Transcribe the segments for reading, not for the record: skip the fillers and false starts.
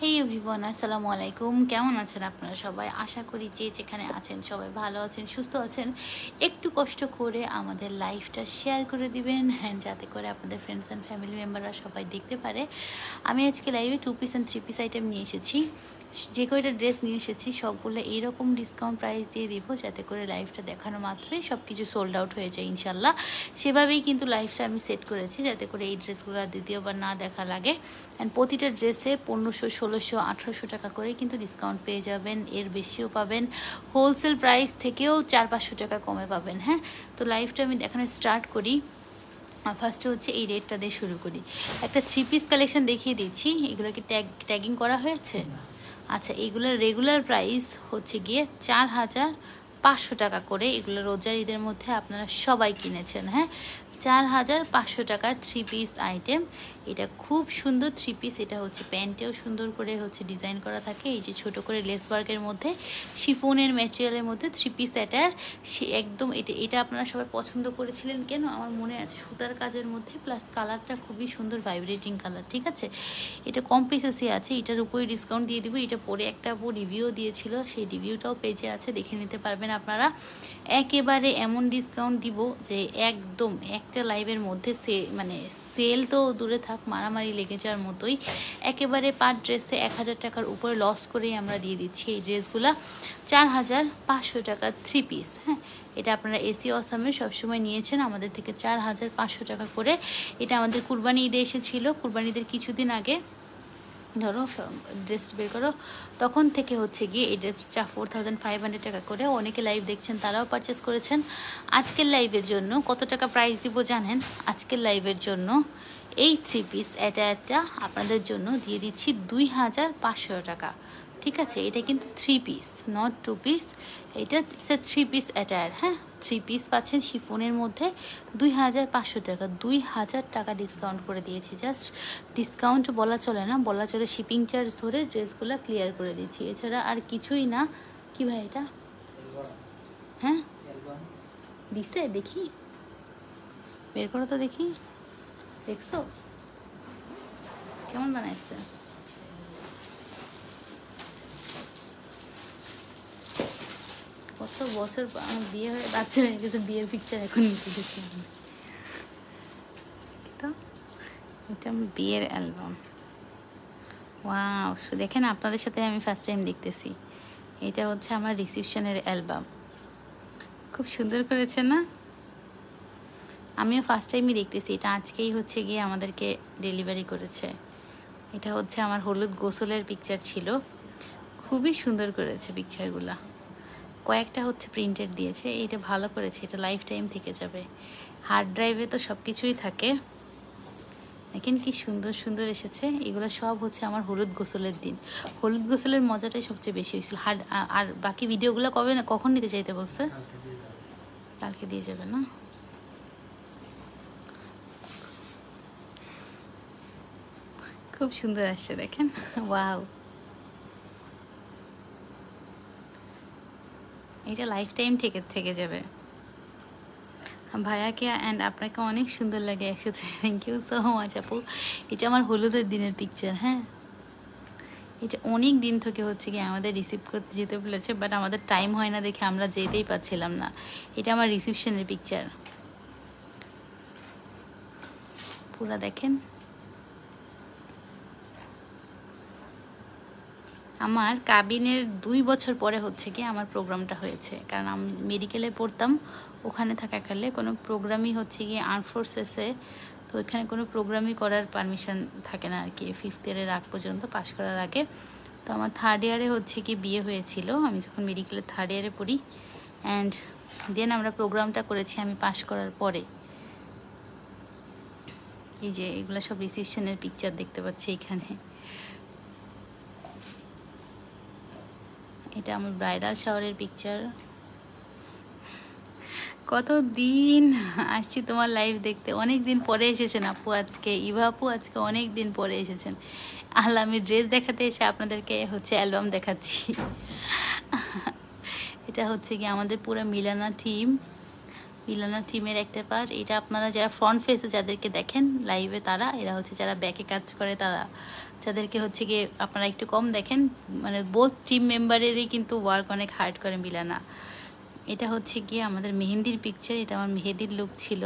হেই everyone, আসসালামু আলাইকুম। কেমন আছেন আপনারা সবাই? আশা করি যে যেখানে আছেন সবাই ভালো আছেন, সুস্থ আছেন। একটু কষ্ট করে আমাদের লাইফটা শেয়ার করে দিবেন, হ্যাঁ, যাতে করে আপনাদের ফ্রেন্ডস অ্যান্ড ফ্যামিলি মেম্বাররা সবাই দেখতে পারে। আমি আজকে লাইভে 2 পিস অ্যান্ড 3 পিস আইটেম নিয়ে এসেছি। যে কয়টা ড্রেস নিয়ে এসেছি সবগুলো এইরকম ডিসকাউন্ট প্রাইস দিয়ে দিব, যাতে করে লাইভটা দেখানো মাত্রই সব কিছু সোল্ড আউট হয়ে যায় ইনশাল্লাহ। সেভাবেই কিন্তু লাইভটা আমি সেট করেছি, যাতে করে এই ড্রেসগুলো দ্বিতীয়বার না দেখা লাগে। অ্যান্ড প্রতিটা ড্রেসে 1500, 1600, 1800 টাকা করে কিন্তু ডিসকাউন্ট পেয়ে যাবেন, এর বেশিও পাবেন। হোলসেল প্রাইস থেকেও 400-500 টাকা কমে পাবেন। হ্যাঁ, তো লাইভটা আমি দেখানো স্টার্ট করি। ফার্স্টে হচ্ছে এই রেটটা দিয়ে শুরু করি। একটা 3 পিস কালেকশন দেখিয়ে দিচ্ছি। এগুলোকে ট্যাগিং করা হয়েছে। আচ্ছা, এগুলোর রেগুলার প্রাইস হচ্ছে গিয়ে 4500 টাকা করে। এগুলো রোজার ঈদের মধ্যে আপনারা সবাই কিনেছেন। হ্যাঁ, 4500 টাকা 3 পিস আইটেম। এটা খুব সুন্দর 3 পিস। এটা হচ্ছে প্যান্টেও সুন্দর করে হচ্ছে ডিজাইন করা থাকে, এই যে ছোট করে লেস ওয়ার্কের মধ্যে, শিফনের ম্যাটেরিয়ালের মধ্যে 3 পিস অ্যাটায়ার। সে একদম এটা আপনারা সবাই পছন্দ করেছিলেন কেন আমার মনে আছে, সুতার কাজের মধ্যে প্লাস কালারটা খুবই সুন্দর, ভাইব্রেটিং কালার। ঠিক আছে, এটা কম পিসেসই আছে, এটার উপরে ডিসকাউন্ট দিয়ে দিব। এটা পরে একটা আপু রিভিউ দিয়েছিল, সেই রিভিউটাও পেজে আছে, দেখে নিতে পারবেন আপনারা। একেবারে এমন ডিসকাউন্ট দিব যে একদম একটা লাইভের মধ্যে মানে সেল তো দূরে থাক, মারামারি লেগে যাওয়ার মতোই। একেবারে পার ড্রেসে 1000 টাকার উপরে লস করেই আমরা দিয়ে দিচ্ছি এই ড্রেসগুলা। 4500 টাকা 3 পিস। হ্যাঁ, এটা আপনারা এসি অসামে সবসময় নিয়েছেন আমাদের থেকে 4500 টাকা করে। এটা আমাদের কুরবানি ঈদে এসেছিলো, কুরবানি ঈদের কিছুদিন আগে ধরো ড্রেস বের করো, তখন থেকে হচ্ছে গিয়ে এই ড্রেসটা 4500 টাকা করে। অনেকে লাইভ দেখছেন, তারাও পারচেস করেছেন। আজকের লাইভের জন্য কত টাকা প্রাইস দিব জানেন? আজকের লাইভের জন্য এই 3 পিস একটা আপনাদের জন্য দিয়ে দিচ্ছি 2500 টাকা। ঠিক আছে, এটা কিন্তু 3 পিস, নট 2 পিস। এটা 3 পিস অ্যাটায়ার। হ্যাঁ, 3 পিস পাচ্ছেন শিফনের মধ্যে 2500 টাকা। 2000 টাকা ডিসকাউন্ট করে দিয়েছি। জাস্ট ডিসকাউন্ট বলা চলে না, বলা চলে শিপিং চার্জ ধরে ড্রেসগুলো ক্লিয়ার করে দিচ্ছি, এছাড়া আর কিছুই না। কি ভাই এটা? হ্যাঁ, দিছে, দেখি বের করো তো দেখি। দেখছো কেমন বানাইছে? কত বছর আমার বিয়ে হয়ে বাচ্চা হয়ে গেছে, বিয়ের পিকচার এখন নিতে দিচ্ছি আমি। তো এটা আমার বিয়ের অ্যালবাম। ওয়াও, দেখেন আপনাদের সাথে আমি ফার্স্ট টাইম দেখতেছি। এটা হচ্ছে আমার রিসেপশনের অ্যালবাম। খুব সুন্দর করেছে না? আমিও ফার্স্ট টাইমই দেখতেছি। এটা আজকেই হচ্ছে গিয়ে আমাদেরকে ডেলিভারি করেছে। এটা হচ্ছে আমার হলুদ গোসলের পিকচার ছিল। খুবই সুন্দর করেছে পিকচারগুলা। কয়েকটা হচ্ছে প্রিন্টেড দিয়েছে, এটা ভালো করেছে, এটা লাইফ টাইম থেকে যাবে। হার্ড ড্রাইভে তো সব কিছুই থাকে। দেখেন কি সুন্দর সুন্দর এসেছে। এগুলো সব হচ্ছে আমার হলুদ গোসলের দিন। হলুদ গোসলের মজাটাই সবচেয়ে বেশি হয়েছিল। আর বাকি ভিডিওগুলো কখন নিতে চাইতে বলছে? কালকে দিয়ে যাবে না? খুব সুন্দর আসছে দেখেন। ওয়াও, এটা লাইফ টাইম থেকে যাবে। ভাইয়াকে অ্যান্ড আপনাকে অনেক সুন্দর লাগে একসাথে। থ্যাংক ইউ সো মাচ আপু। এটা আমার হলুদের দিনের পিকচার। হ্যাঁ, এটা অনেক দিন থেকে হচ্ছে কি আমাদের রিসিভ করতে যেতে বলেছে, বাট আমাদের টাইম হয় না দেখে আমরা যেতেই পারছিলাম না। এটা আমার রিসেপশনের পিকচার। পুরা দেখেন। আমার কাবিনের 2 বছর পরে হচ্ছে কি আমার প্রোগ্রামটা হয়েছে, কারণ আমি মেডিকেলে পড়তাম, ওখানে থাকাকালে কোনো প্রোগ্রামই হচ্ছে গিয়ে আর্ম ফোর্সেসে, তো ওইখানে কোনো প্রোগ্রামই করার পারমিশন থাকে না আর কি, 5th ইয়ারের আগ পর্যন্ত, পাশ করার আগে। তো আমার 3rd ইয়ারে হচ্ছে কি বিয়ে হয়েছিল, আমি যখন মেডিকেলের 3rd ইয়ারে পড়ি। অ্যান্ড দেন আমরা প্রোগ্রামটা করেছি আমি পাশ করার পরে। এই যে এগুলো সব রিসেপশনের পিকচার দেখতে পাচ্ছি এখানে। এটা আমার ব্রাইডাল শাওয়ারের পিকচার। কতদিন আসছি তোমার লাইভ দেখতে, অনেক দিন পরে এসেছেন আপু আজকে, ইভা আপু আজকে অনেক দিন পরে এসেছেন। আল্লাহ, আমি ড্রেস দেখাতে এসে আপনাদেরকে হচ্ছে অ্যালবাম দেখাচ্ছি। এটা হচ্ছে কি আমাদের পুরো মিলানা টিম, মিলানা টিমের একটা পার্ট। এটা আপনারা যারা ফ্রন্ট ফেসে যাদেরকে দেখেন লাইভে, তারা এরা হচ্ছে যারা ব্যাকে কাজ করে, তারা যাদেরকে হচ্ছে গিয়ে আপনারা একটু কম দেখেন, মানে বোথ টিম মেম্বারেরই কিন্তু ওয়ার্ক অনেক হার্ড করে মিলানা। এটা হচ্ছে গিয়ে আমাদের মেহেন্দির পিকচার, এটা আমার মেহেদির লুক ছিল।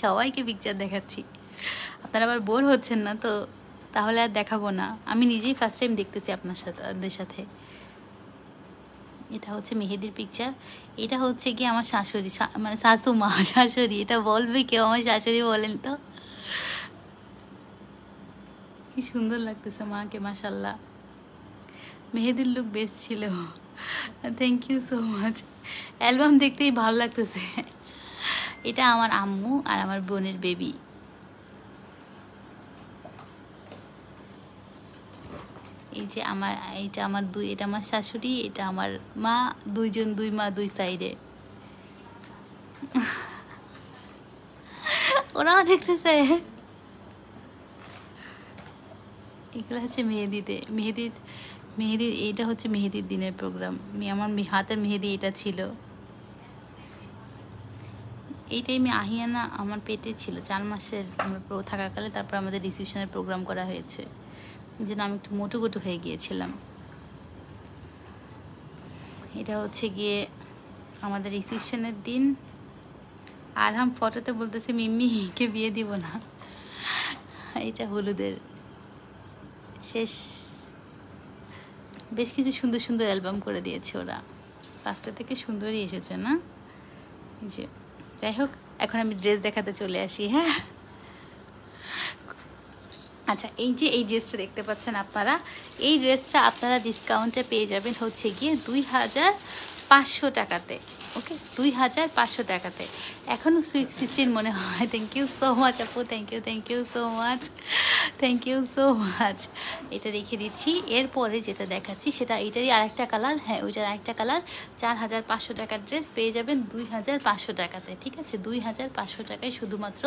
সবাইকে পিকচার দেখাচ্ছি, আপনারা আবার বোর হচ্ছেন না তো? তাহলে আর দেখাবো না, আমি নিজেই ফার্স্ট টাইম দেখতেছি আপনাদের সাথে। এটা হচ্ছে মেহেদির পিকচার। এটা হচ্ছে কি আমার শাশুড়ি, মানে শাশু মা, শাশুড়ি। এটা বলবে কেউ আমার শাশুড়ি বলেন তো? কি সুন্দর লাগতেছে মাকে, মাশাল্লাহ। মেহেদির লুক বেস্ট ছিল, thank you so much. Album দেখতেই ভালো লাগতেছে। এটা আমার আম্মু আর আমার বোনের বেবি। এই যে আমার, এটা আমার এটা আমার শাশুড়ি, এটা আমার মা, দুইজন, দুই মা দুই সাইডে। ওরাও দেখতেছে। এগুলো হচ্ছে মেহেদিতে, মেহেদির এইটা হচ্ছে মেহেদির দিনের প্রোগ্রাম। আমার হাতের মেহেদি এটা ছিল। এই টাইমে আহিয়ানা আমার পেটে ছিল 4 মাসের থাকাকালে, তারপর আমাদের রিসিপশনের প্রোগ্রাম করা হয়েছে, যেন আমি একটু মোটু হয়ে গিয়েছিলাম। এটা হচ্ছে গিয়ে আমাদের রিসিপশনের দিন। আরহাম ফটোতে বলতেছে মিম্মিকে বিয়ে দিব না। এটা হলুদের শেষ। বেশ কিছু সুন্দর সুন্দর অ্যালবাম করে দিয়েছে ওরা, 5টা থেকে সুন্দরই এসেছে না? যে যাই হোক, এখন আমি ড্রেস দেখাতে চলে আসি। হ্যাঁ, আচ্ছা, এই যে এই ড্রেসটা দেখতে পাচ্ছেন আপনারা, এই ড্রেসটা আপনারা ডিসকাউন্টে পেয়ে যাবেন হচ্ছে গিয়ে 2500 টাকাতে। ওকে, 2500 টাকাতে। এখনও সুইট 16 মনে হয়। থ্যাংক ইউ সো মাচ আপু, thank you so much, thank you so much. এটা রেখে দিচ্ছি। এরপরে যেটা দেখাচ্ছি সেটা এটারই আরেকটা কালার। হ্যাঁ, ওইটার আরেকটা কালার। 4500 টাকার ড্রেস পেয়ে যাবেন 2500 টাকাতে। ঠিক আছে, 2500 টাকায় শুধুমাত্র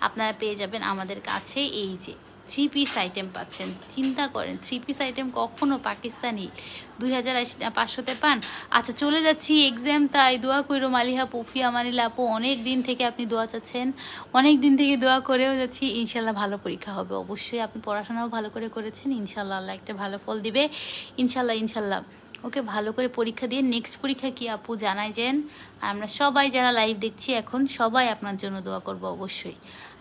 আপনারা পেয়ে যাবেন আমাদের কাছে। এই যে 3 পিস আইটেম পাচ্ছেন, চিন্তা করেন 3 পিস আইটেম কখনো পাকিস্তানি 2500-তে পান। আচ্ছা, চলে যাচ্ছি এক্সাম, তাই দোয়া কইরো মালিহা পফিয়া মানিলা আপু। অনেক দিন থেকে আপনি দোয়া চাচ্ছেন, অনেক দিন থেকে দোয়া করেও যাচ্ছি। ইনশাল্লাহ ভালো পরীক্ষা হবে, অবশ্যই আপনি পড়াশোনাও ভালো করে করেছেন, ইনশাল্লাহ আল্লাহ একটা ভালো ফল দিবে, ইনশাল্লাহ ইনশাল্লাহ। ওকে, ভালো করে পরীক্ষা দিয়ে নেক্সট পরীক্ষা কি আপু জানাই যেন। আমরা সবাই যারা লাইভ দেখছি এখন, সবাই আপনার জন্য দোয়া করব অবশ্যই।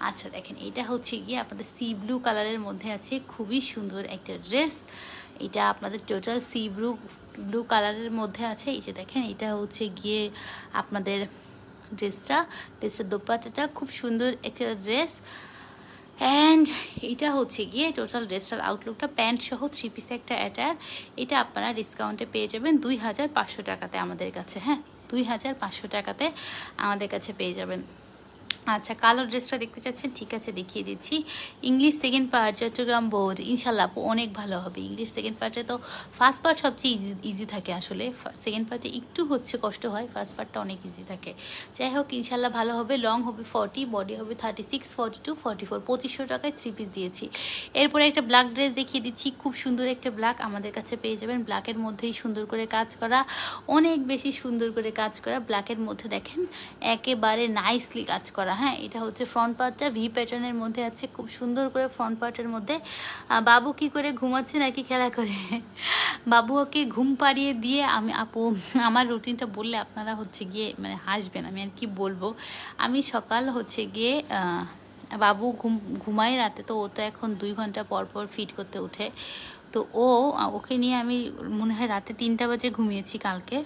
আচ্ছা দেখেন, এটা হচ্ছে গিয়ে আপনাদের সি ব্লু কালারের মধ্যে আছে, খুবই সুন্দর একটা ড্রেস। এটা আপনাদের টোটাল সি ব্লু কালারের মধ্যে আছে। এই যে দেখেন, এটা হচ্ছে গিয়ে আপনাদের ড্রেসটার দোপাট্টাটা খুব সুন্দর একটা ড্রেস। অ্যান্ড এটা হচ্ছে গিয়ে টোটাল ড্রেসটার আউটলুকটা, প্যান্ট সহ 3 পিসে একটা অ্যাটার। এটা আপনারা ডিসকাউন্টে পেয়ে যাবেন 2500 টাকাতে আমাদের কাছে। হ্যাঁ, 2500 টাকাতে আমাদের কাছে পেয়ে যাবেন। আচ্ছা, কালো ড্রেসটা দেখতে চাচ্ছেন? ঠিক আছে, দেখিয়ে দিচ্ছি। English second part, Chittagong board. ইনশাল্লাহ আপু অনেক ভালো হবে। ইংলিশ সেকেন্ড পার্টে তো ফার্স্ট পার্ট সবচেয়ে ইজি থাকে আসলে, সেকেন্ড পার্টে একটু হচ্ছে কষ্ট হয়, ফার্স্ট পার্টটা অনেক ইজি থাকে। যাই হোক, ইনশাল্লাহ ভালো হবে। লং হবে 40, বডি হবে 36, 42, 44। 2500 টাকায় 3 পিস দিয়েছি। এরপরে একটা ব্ল্যাক ড্রেস দেখিয়ে দিচ্ছি, খুব সুন্দর একটা ব্ল্যাক আমাদের কাছে পেয়ে যাবেন। ব্ল্যাকের মধ্যেই সুন্দর করে কাজ করা, অনেক বেশি সুন্দর করে কাজ করা। ব্ল্যাকের মধ্যে দেখেন একেবারে নাইসলি কাজ করা। হ্যাঁ, এটা হচ্ছে ফ্রন্ট পার্টটা, ভি প্যাটার্নের মধ্যে আছে, খুব সুন্দর করে ফ্রন্ট পার্টের মধ্যে। বাবু কি করে ঘুমাচ্ছে নাকি খেলা করে? বাবু ওকে ঘুম পাড়িয়ে দিয়ে আমি আপু, আমার রুটিনটা বললে আপনারা হচ্ছে গিয়ে মানে হাসবেন, আমি আর কি বলবো। আমি সকাল হচ্ছে গিয়ে বাবু ঘুমায় রাতে, তো ও তো এখন 2 ঘন্টা পর পর ফিড করতে উঠে। তো ওকে নিয়ে আমি মনে হয় রাতে 3টা বাজে ঘুমিয়েছি কালকে।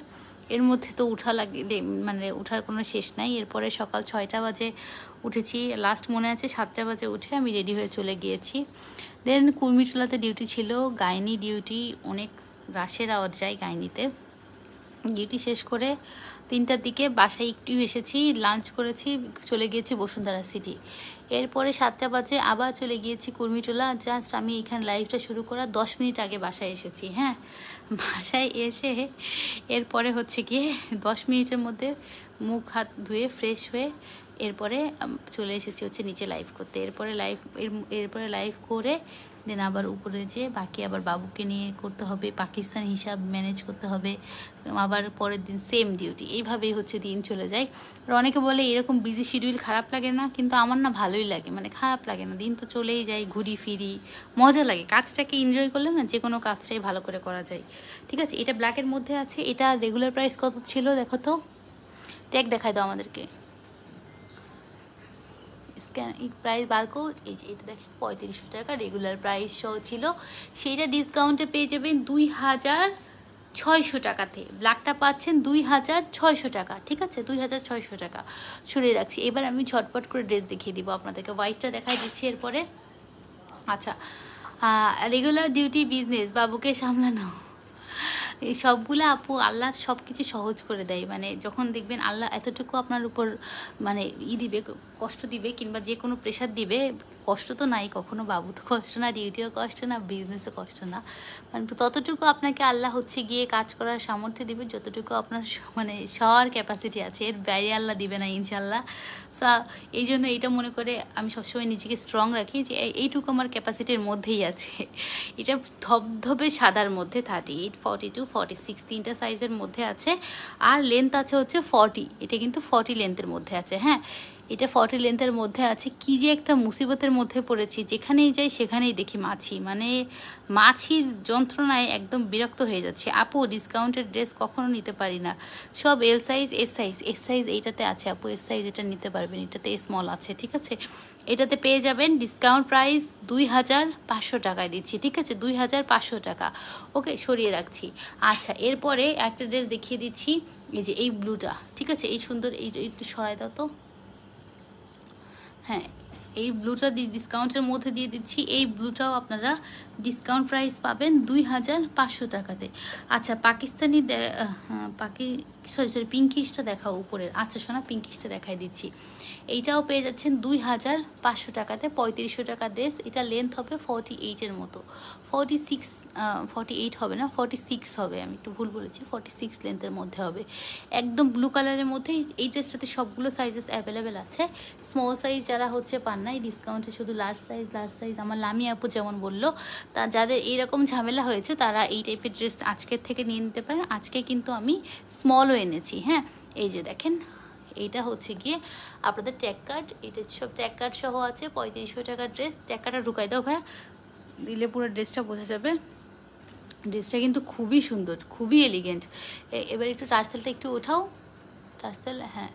এর মধ্যে তো মানে উঠার কোনো শেষ নাই। এরপরে সকাল 6টা বাজে উঠেছি, লাস্ট মনে আছে 7টা বাজে উঠে আমি রেডি হয়ে চলে গিয়েছি। দেন কুর্মিটোলাতে ডিউটি ছিল, গাইনি ডিউটি, অনেক রাশের আওয়াজ যায় গাইনিতে। ডিউটি শেষ করে 3টার দিকে বাসায় একটু এসেছি, লাঞ্চ করেছি, চলে গিয়েছি বসুন্ধরা সিটি। এরপরে 7টা বাজে আবার চলে গিয়েছি কুর্মিটোলা। জাস্ট আমি এখানে লাইভটা শুরু করার 10 মিনিট আগে বাসায় এসেছি। হ্যাঁ, বাসায় এসে এরপরে হচ্ছে গিয়ে 10 মিনিটের মধ্যে মুখ হাত ধুয়ে ফ্রেশ হয়ে এরপরে চলে এসেছি হচ্ছে নিচে লাইভ করতে। এরপরে লাইভ করে দেন আবার উপরে যেয়ে বাকি আবার বাবুকে নিয়ে করতে হবে, পাকিস্তান হিসাব ম্যানেজ করতে হবে, আবার পরের দিন সেম ডিউটি। এইভাবেই হচ্ছে দিন চলে যায়। আর অনেকে বলে এরকম বিজি শিডিউল খারাপ লাগে না, কিন্তু আমার না ভালোই লাগে, মানে খারাপ লাগে না। দিন তো চলেই যায়, ঘুরি ফিরি, মজা লাগে। কাজটাকে এনজয় করলে না যে কোনো কাজটাই ভালো করে করা যায়। ঠিক আছে, এটা ব্ল্যাকের মধ্যে আছে। এটা রেগুলার প্রাইস কত ছিল দেখো তো, ট্যাগ দেখায় দাও আমাদেরকে। স্ক্যান প্রাইস বারকোড, এই যে এটা দেখেন 3500 টাকা রেগুলার প্রাইস সহ ছিল। সেইটা ডিসকাউন্টে পেয়ে যাবেন 2600 টাকাতে। ব্ল্যাকটা পাচ্ছেন 2600 টাকা। ঠিক আছে, 2600 টাকা সরিয়ে রাখছি। এবার আমি ঝটপট করে ড্রেস দেখিয়ে দিব আপনাদেরকে। হোয়াইটটা দেখাই দিচ্ছি এরপরে। আচ্ছা, রেগুলার ডিউটি বিজনেস, বাবুকে সামলানো, এই সবগুলো আপু আল্লাহ সব কিছু সহজ করে দেয়। মানে যখন দেখবেন আল্লাহ এতটুকু আপনার উপর মানে দিবে, কষ্ট দিবে, কিংবা যে কোনো প্রেশার দিবে, কষ্ট তো নাই কখনো, বাবু তো কষ্ট না, ডিউটিও কষ্ট না, বিজনেসও কষ্ট না, মানে ততটুকু আপনাকে আল্লাহ হচ্ছে গিয়ে কাজ করার সামর্থ্য দিবে যতটুকু আপনার মানে সবার ক্যাপাসিটি আছে, এর বাইরে আল্লাহ দিবে না ইনশাল্লাহ। সো এই জন্য এটা মনে করে আমি সবসময় নিজেকে স্ট্রং রাখি যে এইটুকু আমার ক্যাপাসিটির মধ্যেই আছে। এটা ধবধবে সাদার মধ্যে 38, 42, 46 তিনটা সাইজের মধ্যে আছে। আর লেন্থ আছে হচ্ছে 40, এটা কিন্তু 40 লেন্থের মধ্যে আছে। হ্যাঁ, এটা 40 লেন্থের মধ্যে আছে। কি যে একটা মুসিবতের মধ্যে পড়েছি, যেখানেই যাই সেখানেই দেখি মাছি, মানে মাছির যন্ত্রণায় একদম বিরক্ত হয়ে যাচ্ছে। আপু ডিসকাউন্টের ড্রেস কখনো নিতে পারি না, সব এল সাইজ, এস সাইজ এইটাতে আছে আপু, এস সাইজ এটা নিতে পারবেন, এটাতে স্মল আছে। ঠিক আছে, এটাতে পেয়ে যাবেন ডিসকাউন্ট প্রাইস 2500 টাকায় দিচ্ছি। ঠিক আছে, 2500 টাকা। ওকে, সরিয়ে রাখছি। আচ্ছা, এরপরে একটা ড্রেস দেখিয়ে দিচ্ছি, এই যে এই ব্লুটা। ঠিক আছে, এই সুন্দর, এই একটু সরাই দাও তো। হ্যাঁ, এই ব্লুটা ডিসকাউন্টের মধ্যে দিয়ে দিচ্ছি। এই ব্লুটাও আপনারা ডিসকাউন্ট প্রাইস পাবেন 2500 টাকাতে। আচ্ছা, পাকিস্তানি সরি পিঙ্কিশটা দেখাও উপরের। আচ্ছা শোনা, পিঙ্কিশটা দেখাই দিচ্ছি। এইটাও পেয়ে যাচ্ছেন 2500 টাকাতে, 3500 টাকা ড্রেস। এটা লেন্থ হবে 48-এর মতো, 48 হবে না, 46 হবে, আমি একটু ভুল বলেছি, 46 লেন্থের মধ্যে হবে। একদম ব্লু কালারের মধ্যে। এই ড্রেসটাতে সবগুলো সাইজেস অ্যাভেলেবেল আছে। স্মল সাইজ যারা হচ্ছে পান না, এই ডিসকাউন্টে শুধু লার্জ সাইজ আমার লামি আপু যেমন বললো, তা যাদের এইরকম ঝামেলা হয়েছে তারা এই টাইপের ড্রেস আজকের থেকে নিয়ে নিতে পারেন। আজকে কিন্তু আমি স্মলও এনেছি। হ্যাঁ, এই যে দেখেন, এইটা হচ্ছে গিয়ে আপনাদের ট্যাগ কার্ড, এটা সব ট্যাগ কার্ড সহ আছে। 3500 টাকার ড্রেস। ট্যাগ কার্ডটা ঢুকাই দাও ভাইয়া, দিলে পুরো ড্রেসটা বোঝা যাবে। ড্রেসটা কিন্তু খুবই সুন্দর, খুবই এলিগেন্ট। এবার একটু টার্সেলটা একটু ওঠাও, টার্সেল। হ্যাঁ,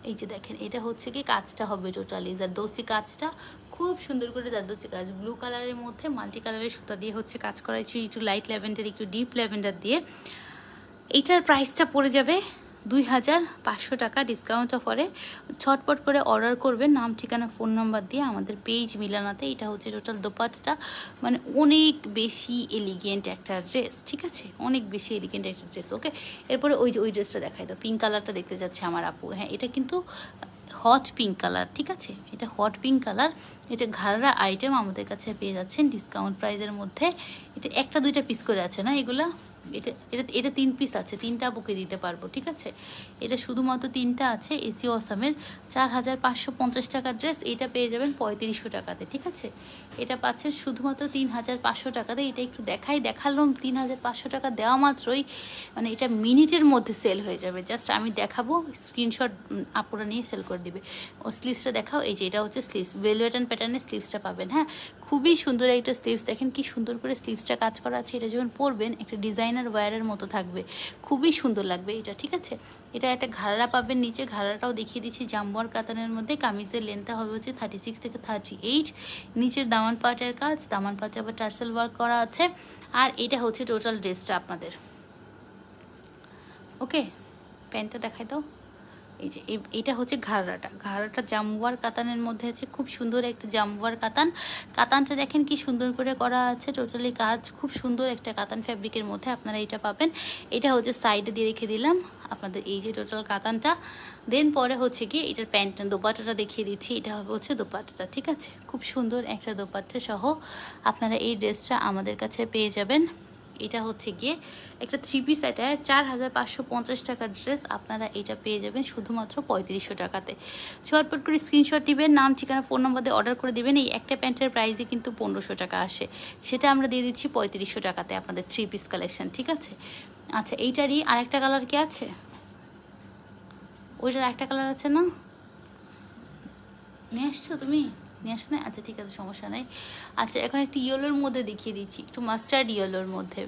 এই যে দেখেন, এটা হচ্ছে কি কাজটা হবে টোটালি জারদোসি কাজটা, খুব সুন্দর করে জারদোসি কাজ, ব্লু কালারের মধ্যে মাল্টি কালারের সুতা দিয়ে হচ্ছে কাজ করাইছি, একটু লাইট ল্যাভেন্ডার, একটু ডিপ ল্যাভেন্ডার দিয়ে। এইটার প্রাইসটা পড়ে যাবে 2500 টাকা ডিসকাউন্ট অফারে। ছটপট করে অর্ডার করবেন নাম, ঠিকানা, ফোন নাম্বার দিয়ে আমাদের পেজ মিলানাতে। এটা হচ্ছে টোটাল দোপাট্টাটা, মানে অনেক বেশি এলিগেন্ট একটা ড্রেস। ঠিক আছে, অনেক বেশি এলিগেন্ট একটা ড্রেস। ওকে, এরপরে ওই ড্রেসটা দেখাই দাও, পিঙ্ক কালারটা দেখতে যাচ্ছে আমার আপু। হ্যাঁ, এটা কিন্তু হট পিঙ্ক কালার। ঠিক আছে, এটা হট পিঙ্ক কালার। এটা ঘাড়া আইটেম আমাদের কাছে পেয়ে যাচ্ছেন ডিসকাউন্ট প্রাইসের মধ্যে। এটা একটা দুইটা পিস করে আছে না এগুলা, এটা এটা এটা 3 পিস আছে, 3টা বুকে দিতে পারবো। ঠিক আছে, এটা শুধুমাত্র 3টা আছে। এসি অসামের 4550 টাকার ড্রেস, এটা পেয়ে যাবেন 3500 টাকাতে। ঠিক আছে, এটা পাচ্ছে শুধুমাত্র 3500 টাকাতে। এটা একটু দেখালাম 3500 টাকা দেওয়া মাত্রই, মানে এটা মিনিটের মধ্যে সেল হয়ে যাবে। জাস্ট আমি দেখাবো, স্ক্রিনশট আপুরা নিয়ে সেল করে দিবে। ও স্লিভসটা দেখাও, এই যে এটা হচ্ছে স্লিভস, ভেলভেট অ্যান্ড প্যাটার্নের স্লিভসটা পাবেন। হ্যাঁ, খুবই সুন্দর একটা স্লিভস, দেখেন কি সুন্দর করে স্লিভসটা কাজ করা আছে। এটা যখন পরবেন একটা ডিজাইনার ওয়্যারের মতো থাকবে, খুবই সুন্দর লাগবে এটা। ঠিক আছে, এটা একটা ঘাড়া পাবেন নিচে, ঘাড়াটাও দেখিয়ে দিচ্ছি জাম্বুয়ার কাতানের মধ্যে। কামিজের লেন্থটা হবে হচ্ছে 36 থেকে 38। নিচের দামান পাটের কাজ, দামান পাটে আবার টার্সেল ওয়ার্ক করা আছে। আর এটা হচ্ছে টোটাল ড্রেসটা আপনাদের। ওকে, প্যান্টটা দেখাই দাও। এই যে এটা হচ্ছে ঘাড়াটা জামুয়ার কাতানের মধ্যে আছে, খুব সুন্দর একটা জামুয়ার কাতানটা দেখেন কি সুন্দর করে করা আছে, টোটালি কাজ খুব সুন্দর একটা কাতান ফ্যাব্রিকের মধ্যে আপনারা এটা পাবেন। এটা হচ্ছে সাইডে দিয়ে রেখে দিলাম আপনাদের, এই যে টোটাল কাতানটা। দেন পরে হচ্ছে কি এটার প্যান্টটা, দোপাট্টাটা দেখিয়ে দিচ্ছি। এটা হবে হচ্ছে দোপাট্টাটা। ঠিক আছে, খুব সুন্দর একটা দোপাট্টা সহ আপনারা এই ড্রেসটা আমাদের কাছে পেয়ে যাবেন। এটা হচ্ছে গিয়ে একটা 3 পিস অ্যাটায়ার 4550 টাকার ড্রেস আপনারা এটা পেয়ে যাবেন শুধুমাত্র 3500 টাকাতে। ঝটপট করে স্ক্রিনশট দিবেন, নাম ঠিকানা ফোন নাম্বার দিয়ে অর্ডার করে দিবেন। এই একটা প্যান্টের প্রাইসে কিন্তু 1500 টাকা আসে, সেটা আমরা দিয়ে দিচ্ছি 3500 টাকাতে আপনাদের 3 পিস কালেকশন, ঠিক আছে। আচ্ছা এইটারই আরেকটা কালার কি আছে? ওইটার একটা কালার আছে না, নিয়ে আসছো তুমি? নিয়ে আসো না? আচ্ছা ঠিক আছে, সমস্যা নেই। আচ্ছা এখন একটু ইয়েলোর মধ্যে দেখিয়ে দিচ্ছি, একটু মাস্টার্ড ইয়েলোর মধ্যে।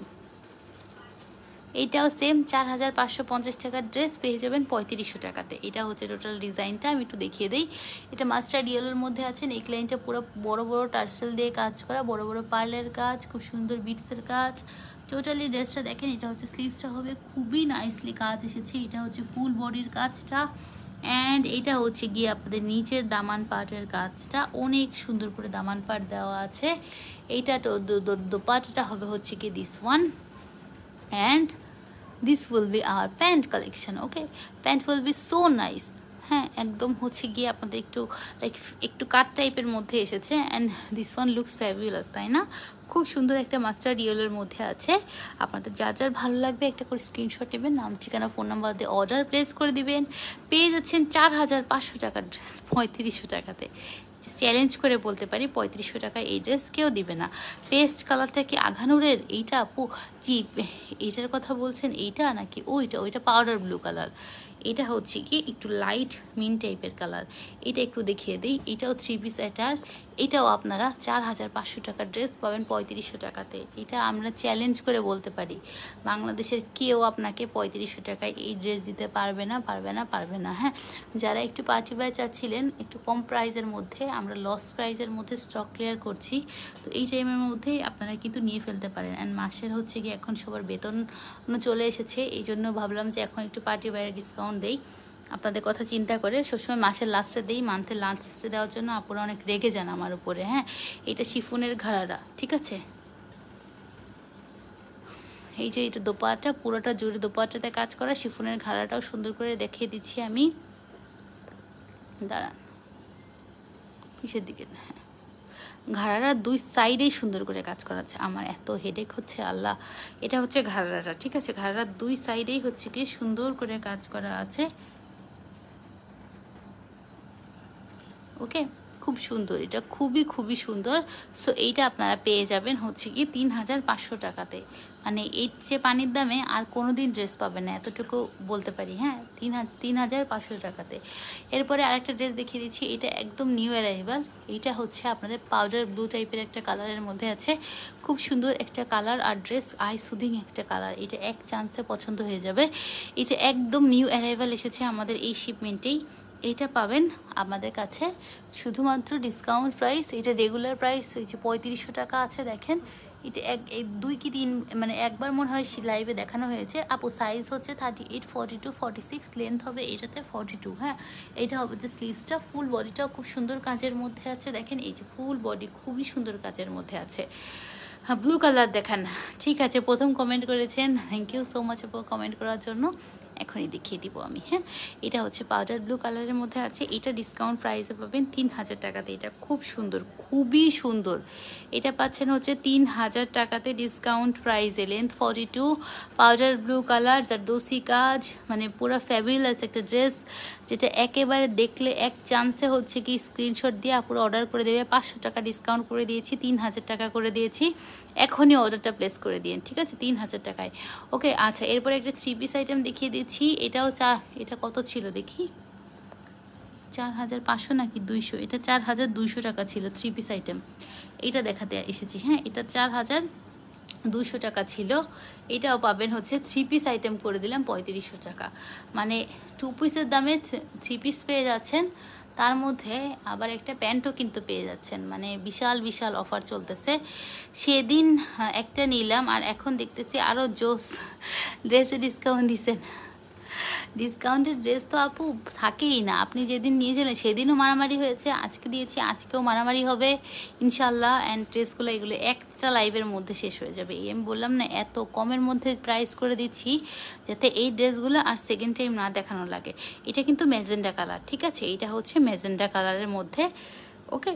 এইটাও সেম 4550 টাকার ড্রেস পেয়ে যাবেন 3500 টাকাতে। এটা হচ্ছে টোটাল ডিজাইনটা, আমি একটু দেখিয়ে দিই। এটা মাস্টার্ড ইয়েলোর মধ্যে আছে, নেক লাইনটা পুরো বড় বড় টার্সেল দিয়ে কাজ করা, বড় বড় পার্লের কাজ, খুব সুন্দর বিটসের কাজ। টোটালি ড্রেসটা দেখেন, এটা হচ্ছে স্লিভসটা হবে খুবই নাইসলি কাজ এসেছে। এটা হচ্ছে ফুল বডির কাজটা, অ্যান্ড এটা হচ্ছে গিয়ে আপনাদের নিচের দামান পার্টের কাজটা অনেক সুন্দর করে দামান পার্ট দেওয়া আছে। এইটা তো দোপাট্টাটা হবে হচ্ছে কি this one, and this will be our pant collection. Okay, pant will be so nice. হ্যাঁ একদম হচ্ছে গিয়ে আপনাদের একটু লাইক একটু কাট টাইপের মধ্যে এসেছে, and this one looks fabulous, তাই না? খুব সুন্দর একটা মাস্টার্ড ইয়েলোর মধ্যে আছে। আপনাদের যা যার ভালো লাগবে একটা করে স্ক্রিনশট নেবেন, নাম ঠিকানা ফোন নাম্বার দিয়ে অর্ডার প্লেস করে দিবেন। পেয়ে যাচ্ছেন 4500 টাকার ড্রেস 3500 টাকাতে। চ্যালেঞ্জ করে বলতে পারি 3500 টাকায় এই ড্রেস কেউ দিবে না। পেস্ট কালারটা কি আঘানুরের? এইটা আপু কি এইটার কথা বলছেন? এইটা নাকি ওইটা? ওইটা পাউডার ব্লু কালার, এটা হচ্ছে কি একটু লাইট মিন টাইপের কালার। এটা একটু দেখিয়ে দিই, এটাও 3 পিস অ্যাটার। এটাও আপনারা 4500 টাকার ড্রেস পাবেন 3500 টাকাতে। এটা আমরা চ্যালেঞ্জ করে বলতে পারি বাংলাদেশের কেউ আপনাকে 3500 টাকায় এই ড্রেস দিতে পারবে না, পারবে না, পারবে না। হ্যাঁ যারা একটু পার্টি ওয়্যার চাচ্ছিলেন একটু কম প্রাইসের মধ্যে, আমরা লস প্রাইসের মধ্যে স্টক ক্লিয়ার করছি, তো এই টাইমের মধ্যেই আপনারা কিন্তু নিয়ে ফেলতে পারেন। অ্যান্ড মাসের হচ্ছে গিয়ে এখন সবার বেতন চলে এসেছে, এই জন্য ভাবলাম যে এখন একটু পার্টি ওয়্যারে ডিসকাউন্ট দেই আপনাদের কথা চিন্তা করে। সবসময় মাসের লাস্টে দিই, মান্থের লাস্টে দেওয়ার জন্য আপনারা অনেক রেগে যান আমার উপরে। হ্যাঁ এটা শিফনের ঘাড়ারা, ঠিক আছে। এই যে এটা দোপাট্টা, পুরোটা জুড়ে দোপাট্টাতে কাজ করা, শিফনের ঘাড়াটাও সুন্দর করে দেখিয়ে দিচ্ছি আমি, দাঁড়ান পিছের দিকে। হ্যাঁ ঘাড়ারা দুই সাইডেই সুন্দর করে কাজ করা আছে, আমার এত হেডেক হচ্ছে আল্লাহ। এটা হচ্ছে ঘাড়াটা, ঠিক আছে। ঘাড়ার দুই সাইডেই হচ্ছে কি সুন্দর করে কাজ করা আছে। ওকে খুব সুন্দর, এটা খুবই খুবই সুন্দর। সো এইটা আপনারা পেয়ে যাবেন হচ্ছে কি 3500 টাকাতে। মানে এর চেয়ে পানির দামে আর কোনো দিন ড্রেস পাবেন না, এতটুকু বলতে পারি। হ্যাঁ 3500 টাকাতে। এরপরে আরেকটা ড্রেস দেখিয়ে দিচ্ছি, এটা একদম নিউ অ্যারাইভাল। এইটা হচ্ছে আপনাদের পাউডার ব্লু টাইপের একটা কালারের মধ্যে আছে, খুব সুন্দর একটা colour R dress I soothing একটা কালার। এটা এক চান্সে পছন্দ হয়ে যাবে। এটা একদম নিউ অ্যারাইভাল এসেছে আমাদের এই শিপমেন্টেই। এটা পাবেন আমাদের কাছে শুধুমাত্র ডিসকাউন্ট প্রাইস। এটা রেগুলার প্রাইস এই যে 3500 টাকা আছে, দেখেন। এটা দুই কি তিন মানে একবার মনে হয় লাইভে দেখানো হয়েছে আপু। সাইজ হচ্ছে 38, 42, 46, লেন্থ হবে এটাতে 42। হ্যাঁ এটা হবে যে স্লিভসটা, ফুল বডিটাও খুব সুন্দর কাজের মধ্যে আছে, দেখেন এই যে ফুল বডি খুবই সুন্দর কাজের মধ্যে আছে। হ্যাঁ ব্লু কালার দেখান, ঠিক আছে। প্রথম কমেন্ট করেছেন, থ্যাংক ইউ সো মাচ আপু কমেন্ট করার জন্য। এখনই দেখিয়ে দিব আমি। হ্যাঁ এটা হচ্ছে পাউডার ব্লু কালারের মধ্যে আছে, এটা ডিসকাউন্ট প্রাইসে পাবেন 3000 টাকাতে। এটা খুব সুন্দর, খুবই সুন্দর। এটা পাচ্ছেন হচ্ছে 3000 টাকাতে ডিসকাউন্ট প্রাইসে। Length 42, powder blue colour, zardozi কাজ, মানে পুরো ফ্যাবুলাস একটা ড্রেস, যেটা একেবারে দেখলে এক চান্সে হচ্ছে কি স্ক্রিনশট দিয়ে পুরো অর্ডার করে দেবে। 500 টাকা ডিসকাউন্ট করে দিয়েছি, 3000 টাকা করে দিয়েছি। এখনই অর্ডারটা প্লেস করে দিন, ঠিক আছে, 3000 টাকায়। ওকে আচ্ছা এরপরে একটা 3 পিস আইটেম দেখিয়ে দিচ্ছি। এটাও এটা কত ছিল দেখি, 4500 নাকি 200? এটা 4200 টাকা ছিল 3 পিস আইটেম। এটা দেখাতে এসেছি। হ্যাঁ এটা 4200 টাকা ছিল। এটাও পাবেন হচ্ছে 3 পিস আইটেম করে দিলাম 3500 টাকা। মানে 2 পিসের দামে 3 পিস পেয়ে যাচ্ছেন, তার মধ্যে আবার একটা প্যান্টও কিন্তু পেয়ে যাচ্ছেন। মানে বিশাল বিশাল অফার চলতেছে। সেদিন একটা নিলাম আর এখন দেখতেছি আরও জোস ড্রেসে ডিসকাউন্ট দিচ্ছেন। ডিসকাউন্টের ড্রেস তো আপু থাকেই না, আপনি যেদিন নিয়েছিলেন সেদিনও মারামারি হয়েছে, আজকে দিয়েছি আজকেও মারামারি হবে ইনশাল্লাহ। অ্যান্ড ড্রেসগুলো এগুলো একটা লাইভের মধ্যে শেষ হয়ে যাবে। এই আমি বললাম না এত কমের মধ্যে প্রাইস করে দিচ্ছি যাতে এই ড্রেসগুলো আর সেকেন্ড টাইম না দেখানো লাগে। এটা কিন্তু ম্যাজেন্ডা কালার, ঠিক আছে, এইটা হচ্ছে ম্যাজেন্ডা কালারের মধ্যে। ওকে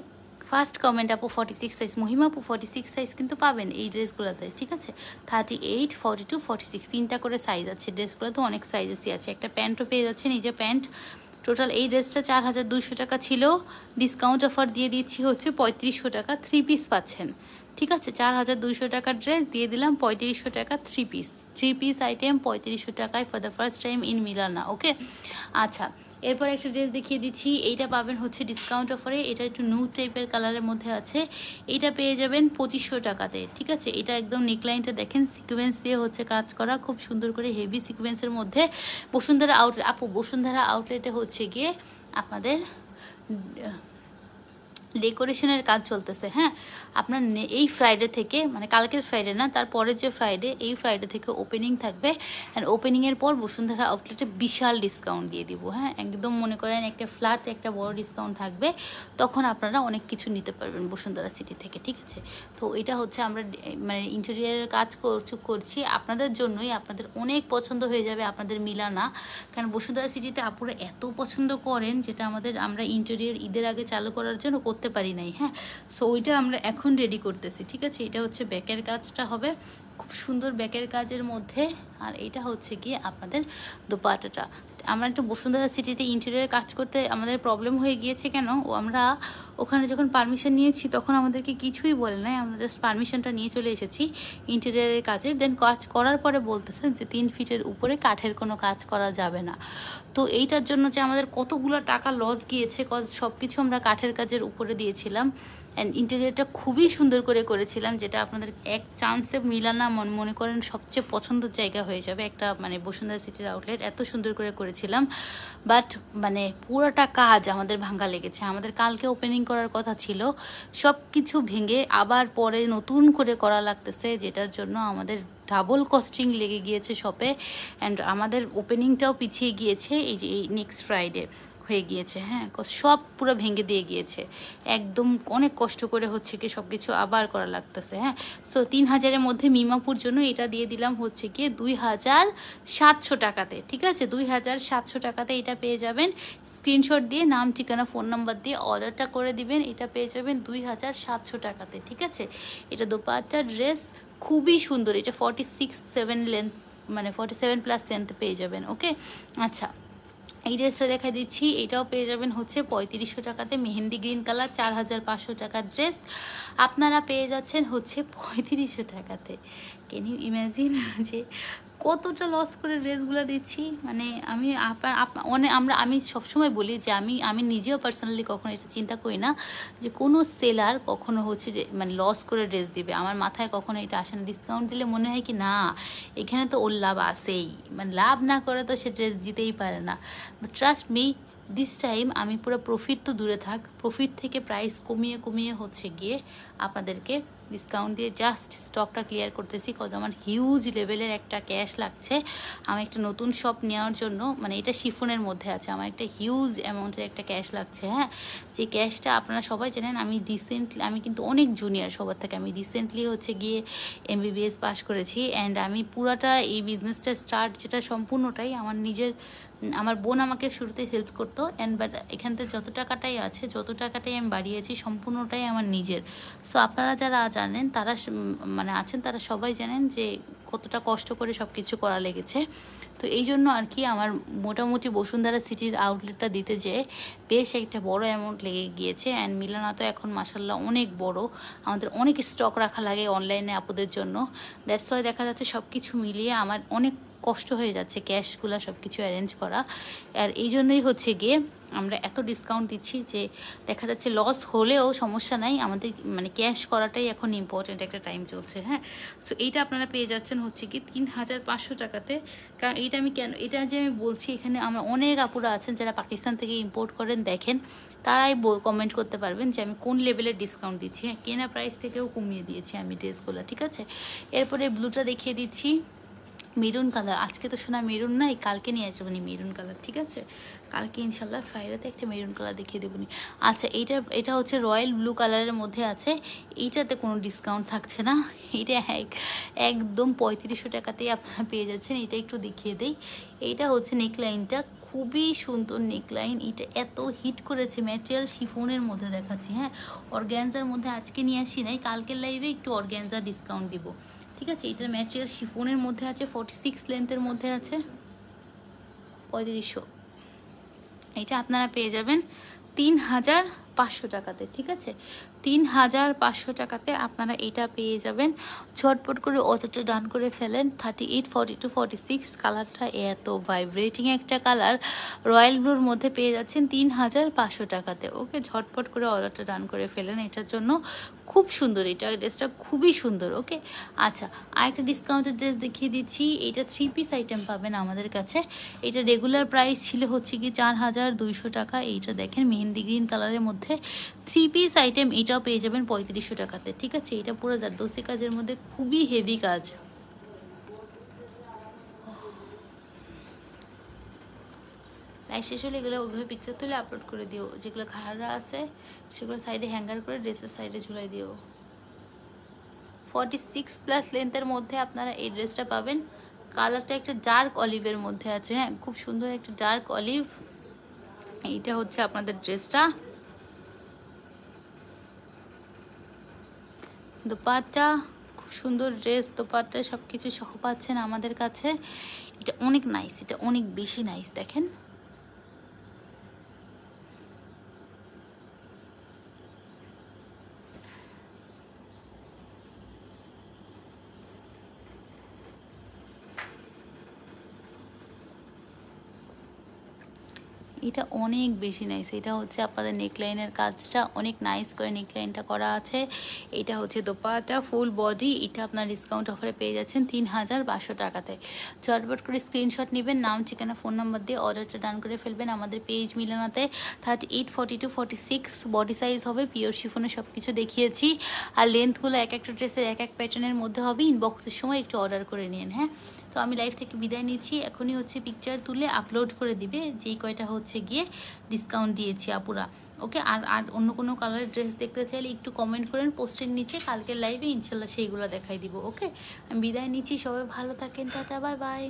ফার্স্ট কমেন্ট আপু 46 সাইজ, মহিমা আপু 46 সাইজ কিন্তু পাবেন এই ড্রেসগুলোতে, ঠিক আছে? 38, 42, 46 তিনটা করে সাইজ আছে ড্রেসগুলো, তো অনেক সাইজেসই আছে। একটা প্যান্টও পেয়ে যাচ্ছেন, এই যে প্যান্ট। টোটাল এই ড্রেসটা 4200 টাকা ছিল, ডিসকাউন্ট অফার দিয়ে দিচ্ছি হচ্ছে 3500 টাকা, 3 পিস পাচ্ছেন, ঠিক আছে? 4200 টাকার ড্রেস দিয়ে দিলাম 3500 টাকা, 3 পিস আইটেম 3500 টাকায় for the first time in মিলানা। ওকে, আচ্ছা এরপর একটা ড্রেস দেখিয়ে দিচ্ছি, এইটা পাবেন হচ্ছে ডিসকাউন্ট অফারে, এটা একটু নিউড টাইপের কালারের মধ্যে আছে, এটা পেয়ে যাবেন 2500 টাকাতে, ঠিক আছে? এটা একদম নেকলাইনটা দেখেন সিকোয়েন্স দিয়ে হচ্ছে কাজ করা, খুব সুন্দর করে হেভি সিকোয়েন্সের মধ্যে। বসুন্ধরা আউটলেট আপু, বসুন্ধরা আউটলেটে হচ্ছে গিয়ে আপনাদের ডেকোরেশনের কাজ চলতেছে, হ্যাঁ? আপনার এই ফ্রাইডে থেকে, মানে কালকের ফ্রাইডে না, তারপরে যে ফ্রাইডে, এই ফ্রাইডে থেকে ওপেনিং থাকবে। অ্যান্ড ওপেনিংয়ের পর বসুন্ধরা আউটলেটে বিশাল ডিসকাউন্ট দিয়ে দিব, হ্যাঁ? একদম মনে করেন একটা ফ্ল্যাট একটা বড় ডিসকাউন্ট থাকবে, তখন আপনারা অনেক কিছু নিতে পারবেন বসুন্ধরা সিটি থেকে, ঠিক আছে? তো এটা হচ্ছে আমরা মানে ইন্টেরিয়ারের কাজ করছি আপনাদের জন্যই, আপনাদের অনেক পছন্দ হয়ে যাবে আপনাদের মিলানা, কারণ বসুন্ধরা সিটিতে আপুরা এত পছন্দ করেন, যেটা আমরা ইন্টেরিয়ার ঈদের আগে চালু করার জন্য করতে পারি নাই, হ্যাঁ? সো ওইটা আমরা এখন রেডি করতেছি, ঠিক আছে? এটা হচ্ছে ব্যাকের কাজটা হবে খুব সুন্দর ব্যাকের কাজের মধ্যে, আর এটা হচ্ছে গিয়ে আপনাদের দোপাট্টাটা। আমরা একটু বসুন্ধরা সিটিতে ইন্টেরিয়ার কাজ করতে আমাদের প্রবলেম হয়ে গিয়েছে কেন, আমরা ওখানে যখন পারমিশন নিয়েছি তখন আমাদেরকে কিছুই বলে নাই, আমরা জাস্ট পারমিশনটা নিয়ে চলে এসেছি ইন্টেরিয়ারের কাজের। দেন কাজ করার পরে বলতেছেন যে 3 ফিটের উপরে কাঠের কোনো কাজ করা যাবে না। তো এইটার জন্য যে আমাদের কতগুলো টাকা লস গিয়েছে, কজ সব কিছু আমরা কাঠের কাজের উপরে দিয়েছিলাম। অ্যান্ড ইন্টেরিয়ারটা খুবই সুন্দর করে করেছিলাম, যেটা আপনাদের এক চান্সে মিলানা মনে করেন সবচেয়ে পছন্দের জায়গা হয়ে যাবে একটা, মানে বসুন্ধরা সিটির আউটলেট এত সুন্দর করে করেছিলাম। বাট মানে পুরোটা কাজ আমাদের ভাঙ্গা লেগেছে, আমাদের কালকে ওপেনিং করার কথা ছিল, সব কিছু ভেঙে আবার পরে নতুন করে করা লাগতেছে, যেটার জন্য আমাদের ডাবল কস্টিং লেগে গিয়েছে শপে। অ্যান্ড আমাদের ওপেনিংটাও পিছিয়ে গিয়েছে, এই যে এই নেক্সট ফ্রাইডে হয়ে গিয়েছে, হ্যাঁ? সব পুরো ভেঙে দিয়ে গিয়েছে, একদম অনেক কষ্ট করে হচ্ছে কি সব কিছু আবার করা লাগতেছে, হ্যাঁ? সো 3000-এর মধ্যে মিমাপুর জন্য এটা দিয়ে দিলাম হচ্ছে কি 2700 টাকাতে, ঠিক আছে? 2700 টাকাতে এটা পেয়ে যাবেন, স্ক্রিনশট দিয়ে নাম ঠিকানা ফোন নাম্বার দিয়ে অর্ডারটা করে দিবেন, এটা পেয়ে যাবেন 2700 টাকাতে, ঠিক আছে? এটা দোপাট্টা ড্রেস খুবই সুন্দর, এটা 47 লেন্থ, মানে 47+ লেন্থ পেয়ে যাবেন। ওকে, আচ্ছা এই ড্রেসটা দেখা দিচ্ছি, এটাও পেয়ে যাবেন হচ্ছে 3500 টাকাতে, মেহেন্দি গ্রিন কালার, 4500 টাকার ড্রেস আপনারা পেয়ে যাচ্ছেন হচ্ছে 3500 টাকাতে। ক্যান ইউ ইমাজিন যে কতটা লস করে ড্রেসগুলো দিচ্ছি? মানে আমি আমি সবসময় বলি যে আমি নিজেও পার্সোনালি কখনো এটা চিন্তা করি না যে কোনো সেলার কখনো হচ্ছে মানে লস করে ড্রেস দিবে, আমার মাথায় কখনো এটা আসে না। ডিসকাউন্ট দিলে মনে হয় কি না এখানে তো ওর লাভ আসেই, মানে লাভ না করে তো সে ড্রেস দিতেই পারে না। But trust me, this time আমি পুরো প্রফিট তো দূরে থাক, প্রফিট থেকে প্রাইস কমিয়ে কমিয়ে হচ্ছে গিয়ে আপনাদেরকে ডিসকাউন্ট দিয়ে জাস্ট স্টকটা ক্লিয়ার করতেছি, কজ আমার হিউজ লেভেলের একটা ক্যাশ লাগছে। আমি একটা নতুন শপ নেওয়ার জন্য, মানে এটা শিফনের মধ্যে আছে, আমার একটা হিউজ অ্যামাউন্টের একটা ক্যাশ লাগছে, হ্যাঁ? যে ক্যাশটা আপনারা সবাই জানেন আমি কিন্তু অনেক জুনিয়র সবার থেকে, আমি রিসেন্টলি হচ্ছে গিয়ে MBBS পাস করেছি। অ্যান্ড আমি পুরাটা এই বিজনেসটা স্টার্ট যেটা সম্পূর্ণটাই আমার বোন আমাকে শুরুতে হেল্প করতো। অ্যান্ড বাট এখান থেকে যত টাকাটাই আছে, যত টাকাটাই আমি বাড়িয়েছি সম্পূর্ণটাই আমার নিজের। সো আপনারা যারা জানেন তারা মানে আছেন, তারা সবাই জানেন যে কতটা কষ্ট করে সব কিছু করা লেগেছে। তো এই জন্য আর কি আমার মোটামুটি বসুন্ধরা সিটির আউটলেটটা দিতে যেয়ে বেশ একটা বড় অ্যামাউন্ট লেগে গিয়েছে। অ্যান্ড মিলানা তো এখন মাসাল্লাহ অনেক বড়, আমাদের অনেক স্টক রাখা লাগে অনলাইনে আপুদের জন্য। দ্যাটস ওয়াই দেখা যাচ্ছে সব কিছু মিলিয়ে আমার অনেক কষ্ট হয়ে যাচ্ছে ক্যাশগুলো সব কিছু অ্যারেঞ্জ করা। আর এই জন্যই হচ্ছে গিয়ে আমরা এত ডিসকাউন্ট দিচ্ছি যে দেখা যাচ্ছে লস হলেও সমস্যা নাই, আমাদের মানে ক্যাশ করাটাই এখন ইম্পর্টেন্ট একটা টাইম চলছে, হ্যাঁ? সো এইটা আপনারা পেয়ে যাচ্ছেন হচ্ছে কি 3500 টাকাতে। কারণ এইটা এটা যে আমি বলছি, এখানে আমরা অনেক আপুরা আছেন যারা পাকিস্তান থেকে ইম্পোর্ট করেন, দেখেন তারাই কমেন্ট করতে পারবেন যে আমি কোন লেভেলের ডিসকাউন্ট দিচ্ছি, হ্যাঁ? কেনা প্রাইস থেকেও কমিয়ে দিয়েছি আমি ড্রেসগুলো, ঠিক আছে? এরপরে ব্লুটা দেখিয়ে দিচ্ছি, মেরুন কালার। আজকে তো শোনা মেরুন নাই, কালকে নিয়ে আসবো নি মেরুন কালার, ঠিক আছে? কালকে ইনশাল্লাহ ফ্রাইডেতে একটা মেরুন কালার দেখিয়ে দেবো নি। আচ্ছা এটা হচ্ছে রয়্যাল ব্লু কালারের মধ্যে আছে, এইটাতে কোনো ডিসকাউন্ট থাকছে না, এটা একদম 3500 টাকাতেই আপনারা পেয়ে যাচ্ছেন। এটা একটু দেখিয়ে দেই, এইটা হচ্ছে নেকলাইনটা খুবই সুন্দর নেকলাইন। এটা এত হিট করেছে, ম্যাটেরিয়াল শিফনের মধ্যে দেখাচ্ছি। হ্যাঁ, অর্গ্যানজার মধ্যে আজকে নিয়ে আসি নাই, কালকের লাইভে একটু অর্গ্যানজা ডিসকাউন্ট দিব, ঠিক আছে। এটার ম্যাটেরিয়াল শিফনের মধ্যে আছে, 46 লেন্থের মধ্যে আছে, 3500। এটা আপনারা পেয়ে যাবেন 3500 টাকাতে, ঠিক আছে। 3500 টাকাতে আপনারা এটা পেয়ে যাবেন। ঝটপট করে অতটা ডান করে ফেলেন। 38, 42, 46 কালারটা এত ভাইব্রেটিং একটা কালার, রয়্যাল ব্লুর মধ্যে পেয়ে যাচ্ছেন 3500 টাকাতে। ওকে, ঝটপট করে অর্ডারটা ডান করে ফেলেন এটার জন্য। খুব সুন্দর, এটা ড্রেসটা খুবই সুন্দর। ওকে, আচ্ছা, আরেকটা ডিসকাউন্টের ড্রেস দেখিয়ে দিচ্ছি। এটা 3 পিস আইটেম পাবেন আমাদের কাছে। এটা রেগুলার প্রাইস ছিল হচ্ছে কি 4200 টাকা। এইটা দেখেন মেহেন্দি গ্রিন কালারের মধ্যে 3 পিস আইটেম, এটাও পেয়ে যাবেন 3500 টাকাতে, ঠিক আছে। এটা পুরো জারদোসি কাজের মধ্যে খুবই হেভি কাজ। লাইভ শেষ হলে এগুলো ওইভাবে পিকচার তুলে আপলোড করে দিও। যেগুলো খাড়া আছে সেগুলো সাইডে হ্যাঙ্গার করে ড্রেসের সাইডে ঝুলাই দিও। 46+ লেন্থের মধ্যে আপনারা এই ড্রেসটা পাবেন। কালারটা একটা ডার্ক অলিভের মধ্যে আছে। হ্যাঁ, খুব সুন্দর একটা ডার্ক অলিভ। এইটা হচ্ছে আপনাদের ড্রেসটা। দোপাট্টা, খুব সুন্দর ড্রেস, দোপাট্টা সব কিছু সহ পাচ্ছেন আমাদের কাছে। এটা অনেক নাইস, এটা অনেক বেশি নাইস। দেখেন এটা অনেক বেশি নাইস। এটা হচ্ছে আপনাদের নেকলাইনের কাজটা অনেক নাইস করে নেকলাইনটা করা আছে। এটা হচ্ছে দোপাট্টা, ফুল বডি। এটা আপনার ডিসকাউন্ট অফারে পেয়ে যাচ্ছেন 3500 টাকাতে। ঝটপট করে স্ক্রিনশট নেবেন, নাম, ঠিকানা, ফোন নাম্বার দিয়ে অর্ডারটা ডান করে ফেলবেন আমাদের পেজ মিলানাতে। 38, 42, 46 বডি সাইজ হবে, পিওর শিফনে সব কিছু দেখিয়েছি। আর লেন্থগুলো এক একটা ড্রেসের এক এক প্যাটার্নের মধ্যে হবে। ইনবক্সের সময় একটু অর্ডার করে নিন। হ্যাঁ, তো আমি লাইভ থেকে বিদায় নিচ্ছি। এখনই হচ্ছে পিকচার তুলে আপলোড করে দিবে যেই কয়টা হচ্ছে গিয়ে ডিসকাউন্ট দিয়েছি আপুরা। ওকে, আর আর অন্য কোনো কালারের ড্রেস দেখতে চাইলে একটু কমেন্ট করেন পোস্টের নিচে, কালকের লাইভে ইনশাল্লাহ সেইগুলো দেখাই দিব। ওকে, আমি বিদায় নিচ্ছি, সবাই ভালো থাকেন, টাটা, বাই বাই।